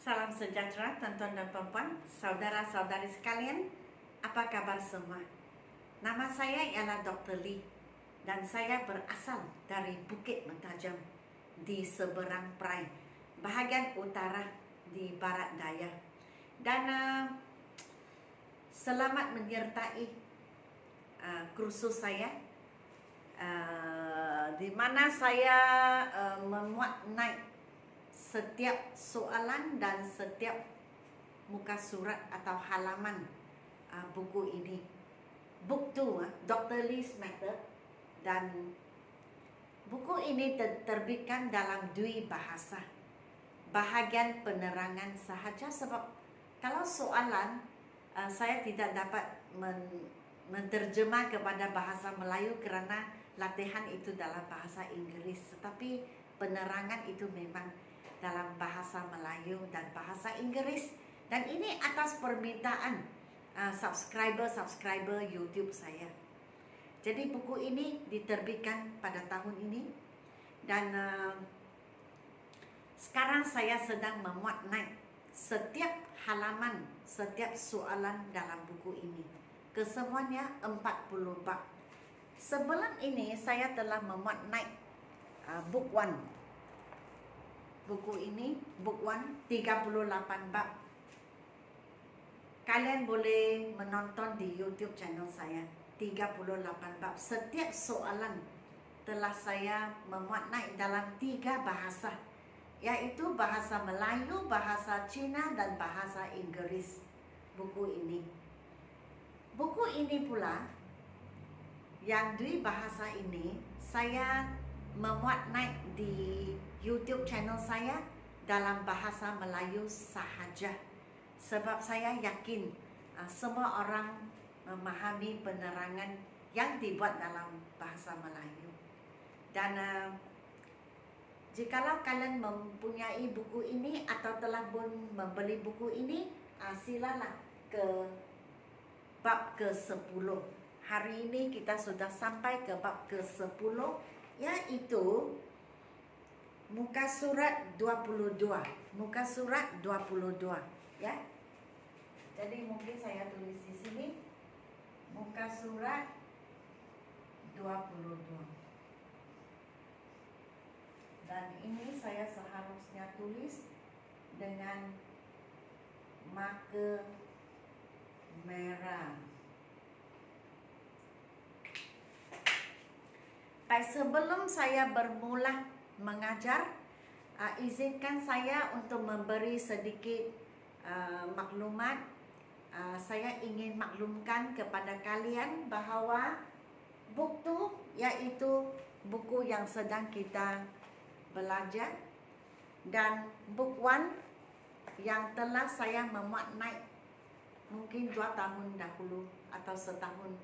Salam sejahtera tuan-tuan dan puan-puan, saudara-saudari sekalian, apa kabar semua? Nama saya ialah Dr. Lee dan saya berasal dari Bukit Mentajam di seberang Perai, bahagian utara di barat daya. Dan selamat menyertai kursus saya di mana saya memuat naik setiap soalan dan setiap muka surat atau halaman buku ini. Book 2, Dr. Lee's Method, dan buku ini diterbitkan dalam dua bahasa, bahagian penerangan sahaja, sebab kalau soalan saya tidak dapat menterjemah kepada bahasa Melayu kerana latihan itu dalam bahasa Inggeris, tetapi penerangan itu memang dalam bahasa Melayu dan bahasa Inggris, dan ini atas permintaan subscriber YouTube saya. Jadi buku ini diterbitkan pada tahun ini, dan sekarang saya sedang memuat naik setiap halaman, setiap soalan dalam buku ini. Kesemuanya 40 bab. Sebelum ini saya telah memuat naik book 1. Buku ini, book 1, 38 bab. Kalian boleh menonton di YouTube channel saya, 38 bab. Setiap soalan telah saya memuat naik dalam 3 bahasa, yaitu bahasa Melayu, bahasa Cina, dan bahasa Inggris. Buku ini pula, yang dua bahasa ini, saya memuat naik di YouTube channel saya dalam bahasa Melayu sahaja, sebab saya yakin semua orang memahami penerangan yang dibuat dalam bahasa Melayu. Dan jikalau kalian mempunyai buku ini atau telah pun membeli buku ini, silalah ke bab ke-10. Hari ini kita sudah sampai ke bab ke-10, yaitu muka surat 22. Muka surat 22, ya. Jadi mungkin saya tulis di sini muka surat 22. Dan ini saya seharusnya tulis dengan marker merah. Baik, sebelum saya bermula mengajar, izinkan saya untuk memberi sedikit maklumat. Saya ingin maklumkan kepada kalian bahawa book 2, iaitu buku yang sedang kita belajar, dan book 1 yang telah saya memuat naik mungkin 2 tahun dahulu atau setahun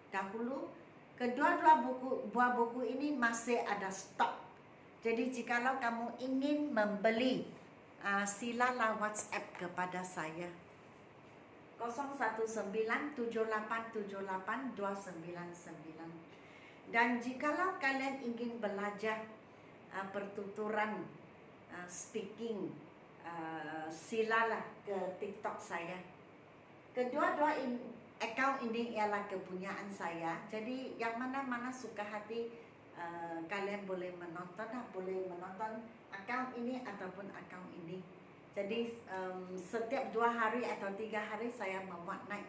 dahulu, kedua-dua buah buku ini masih ada stok. Jadi jikalau kamu ingin membeli, silalah WhatsApp kepada saya 01978782999. Dan jikalau kalian ingin belajar pertuturan speaking, silalah ke TikTok saya. Kedua-dua akaun ini ialah kepunyaan saya. Jadi yang mana-mana suka hati kalian boleh menonton akaun ini ataupun akaun ini. Jadi setiap 2 hari atau 3 hari saya memuat naik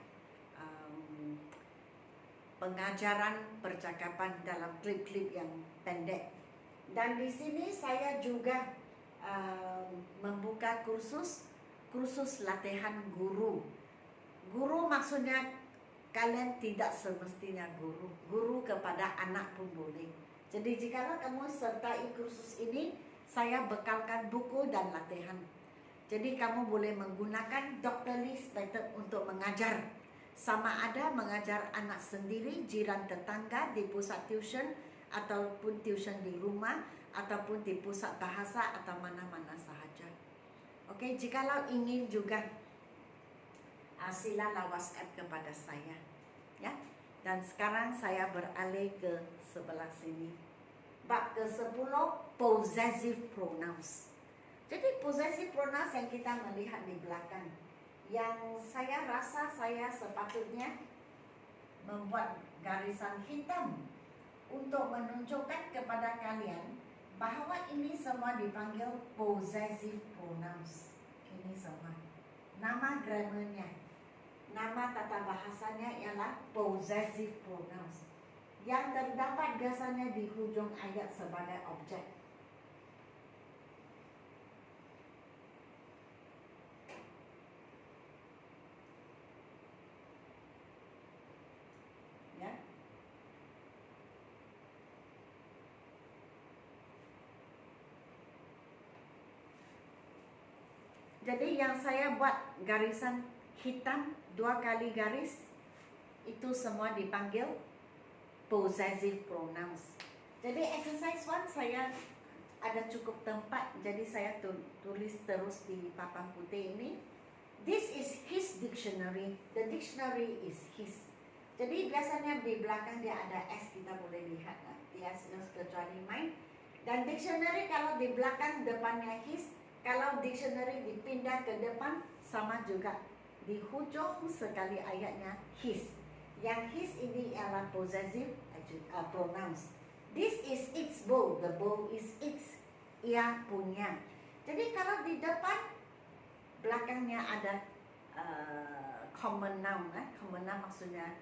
pengajaran percakapan dalam klip-klip yang pendek. Dan di sini saya juga membuka kursus latihan guru. Guru maksudnya kalian tidak semestinya guru kepada anak pun boleh. Jadi jika kamu sertai kursus ini, saya bekalkan buku dan latihan. Jadi kamu boleh menggunakan Dr. Lee's Method untuk mengajar, sama ada mengajar anak sendiri, jiran tetangga, di pusat tuition, ataupun tuition di rumah, ataupun di pusat bahasa, atau mana-mana sahaja. Oke, jikalau ingin juga, silalah WhatsApp kepada saya, ya. Dan sekarang saya beralih ke sebelah sini. Bab ke-10, possessive pronouns. Jadi possessive pronouns yang kita melihat di belakang, yang saya rasa saya sepatutnya membuat garisan hitam untuk menunjukkan kepada kalian bahawa ini semua dipanggil possessive pronouns. Ini semua nama grammarnya, nama tata bahasanya ialah possessive pronouns yang terdapat biasanya di hujung ayat sebagai objek. Ya. Jadi yang saya buat garisan hitam 2 kali garis itu semua dipanggil possessive pronouns. Jadi exercise 1 saya ada cukup tempat, jadi saya tulis terus di papan putih ini. This is his dictionary. The dictionary is his. Jadi biasanya di belakang dia ada S, kita boleh lihat dia kecuali mine. Dan dictionary kalau di belakang depannya his, kalau dictionary dipindah ke depan sama juga. Di hujung sekali ayatnya his. Yang his ini ialah possessive pronouns. This is its bowl. The bowl is its. Ia punya. Jadi kalau di depan belakangnya ada common noun. Common noun maksudnya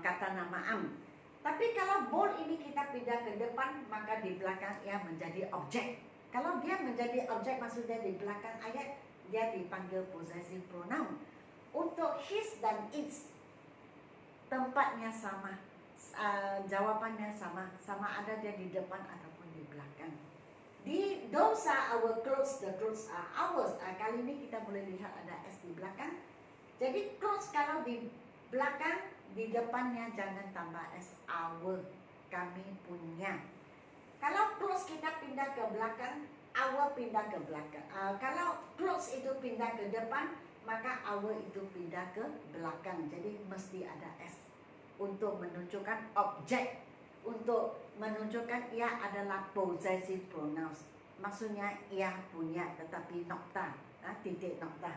kata nama am. Tapi kalau bowl ini kita pindah ke depan, maka di belakang ia menjadi objek. Kalau dia menjadi objek, maksudnya di belakang ayat dia dipanggil possessive pronoun. Untuk his dan its tempatnya sama, jawabannya sama, sama ada dia di depan ataupun di belakang. Di those are our clothes, the clothes are ours. Kali ini kita boleh lihat ada S di belakang. Jadi clothes kalau di belakang, di depannya jangan tambah S, our, kami punya. Kalau clothes kita pindah ke belakang, our pindah ke belakang. Kalau clothes itu pindah ke depan, maka our itu pindah ke belakang. Jadi mesti ada S untuk menunjukkan objek, untuk menunjukkan ia adalah possessive pronouns. Maksudnya ia punya, tetapi nokta, titik nokta.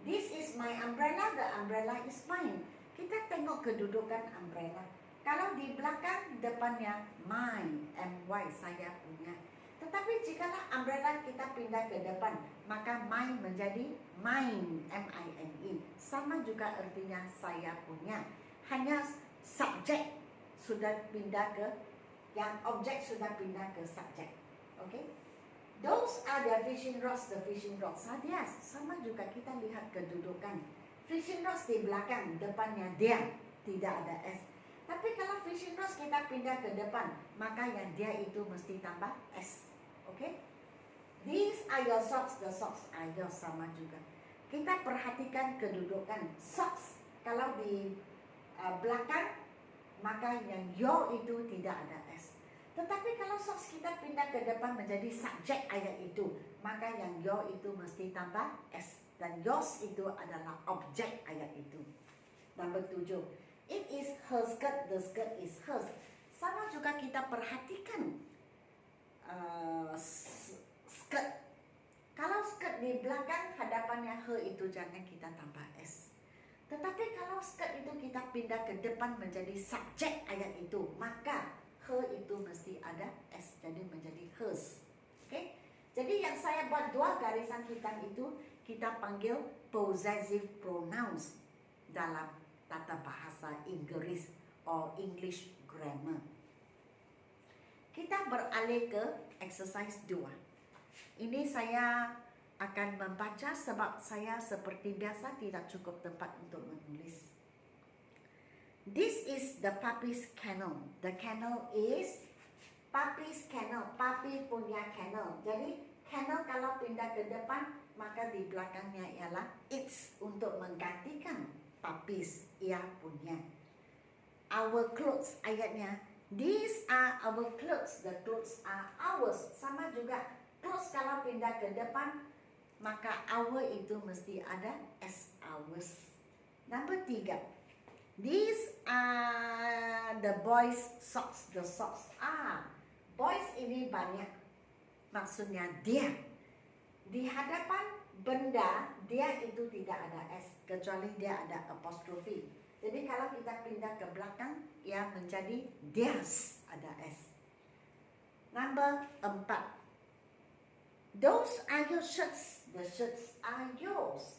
This is my umbrella, the umbrella is mine. Kita tengok kedudukan umbrella. Kalau di belakang, depannya mine, my, saya punya. Tetapi jikalau umbrella kita pindah ke depan, maka mine menjadi mine, mine. Sama juga artinya saya punya. Hanya subjek sudah pindah ke, yang objek sudah pindah ke subjek. Okay? Those are the fishing rods, the fishing rods. Yes, sama juga kita lihat kedudukan. Fishing rods di belakang, depannya dia, tidak ada S. Tapi kalau fishing rods kita pindah ke depan, maka yang dia itu mesti tambah S. Okay? These are your socks, the socks are yours, sama juga. Kita perhatikan kedudukan socks. Kalau di belakang, maka yang your itu tidak ada S. Tetapi kalau socks kita pindah ke depan menjadi subjek ayat itu, maka yang your itu mesti tambah S. Dan yours itu adalah objek ayat itu. Nombor 7. It is her skirt, the skirt is hers. Sama juga kita perhatikan skirt. Kalau skirt di belakang, hadapannya her itu jangan kita tambah S. Tetapi kalau skirt itu kita pindah ke depan menjadi subjek ayat itu, maka her itu mesti ada S, jadi menjadi hers. Okay? Jadi yang saya buat 2 garisan hitam itu kita panggil possessive pronouns dalam tata bahasa Inggris or English grammar. Kita beralih ke exercise 2. Ini saya akan membaca sebab saya seperti biasa tidak cukup tempat untuk menulis. This is the puppy's kennel. The kennel is puppy's kennel. Puppy punya kennel. Jadi kennel kalau pindah ke depan, maka di belakangnya ialah its untuk menggantikan puppy's, ia punya. Our clothes ayatnya, these are our clothes, the clothes are ours. Sama juga, clothes kalau pindah ke depan, maka our itu mesti ada as ours. Number 3. These are the boys' socks. The socks are. Boys ini banyak. maksudnya dia. Di hadapan benda, dia itu tidak ada S, kecuali dia ada apostrofi. Jadi kalau kita pindah ke belakang, ia menjadi theirs, ada S. Number 4. Those are your shirts. The shirts are yours.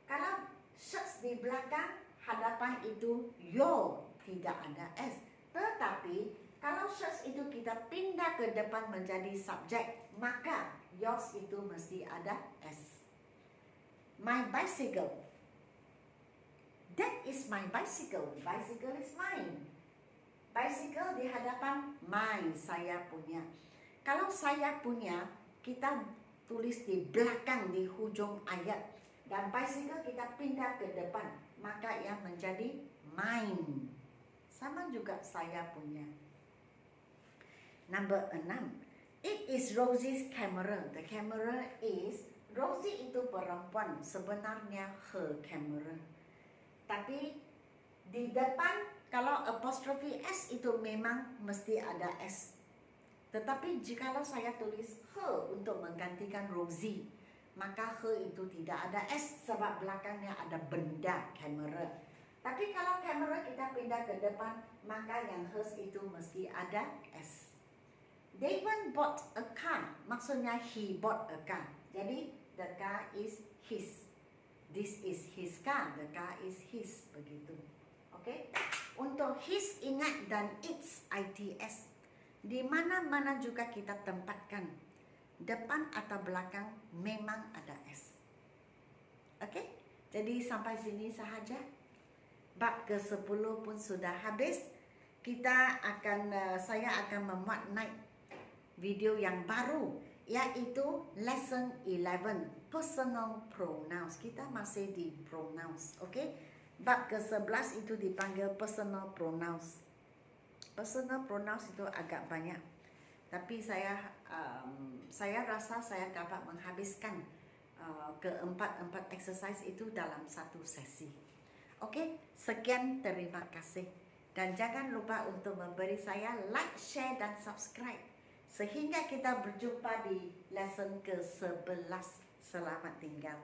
Kalau shirts di belakang, hadapan itu your, tidak ada S. Tetapi kalau shirts itu kita pindah ke depan menjadi subjek, maka yours itu mesti ada S. My bicycle. That is my bicycle. Bicycle is mine. Bicycle di hadapan mine, saya punya. Kalau saya punya, kita tulis di belakang di hujung ayat. Dan bicycle kita pindah ke depan, maka ia menjadi mine. Sama juga saya punya. Number 6. It is Rosie's camera. The camera is, Rosie itu perempuan, sebenarnya her camera. Tapi di depan kalau apostrophe S itu memang mesti ada S. Tetapi jikalau saya tulis her untuk menggantikan Rosie, maka her itu tidak ada S sebab belakangnya ada benda kamera. Tapi kalau kamera kita pindah ke depan, maka yang hers itu mesti ada S. David bought a car, maksudnya he bought a car. Jadi the car is his. This is his car, the car is his, begitu. Oke? Untuk his ingat dan its, ITS. Di mana-mana juga kita tempatkan, depan atau belakang memang ada S. Oke? Jadi sampai sini sahaja. Bab ke-10 pun sudah habis. Saya akan memuat naik video yang baru, yaitu lesson 11, personal pronouns. Kita masih di pronouns, oke? Bab ke-11 itu dipanggil personal pronouns. Personal pronouns itu agak banyak, tapi saya rasa saya dapat menghabiskan keempat exercise itu dalam satu sesi. Oke, sekian, terima kasih. Dan jangan lupa untuk memberi saya like, share, dan subscribe. Sehingga kita berjumpa di lesson ke-11. Selamat tinggal.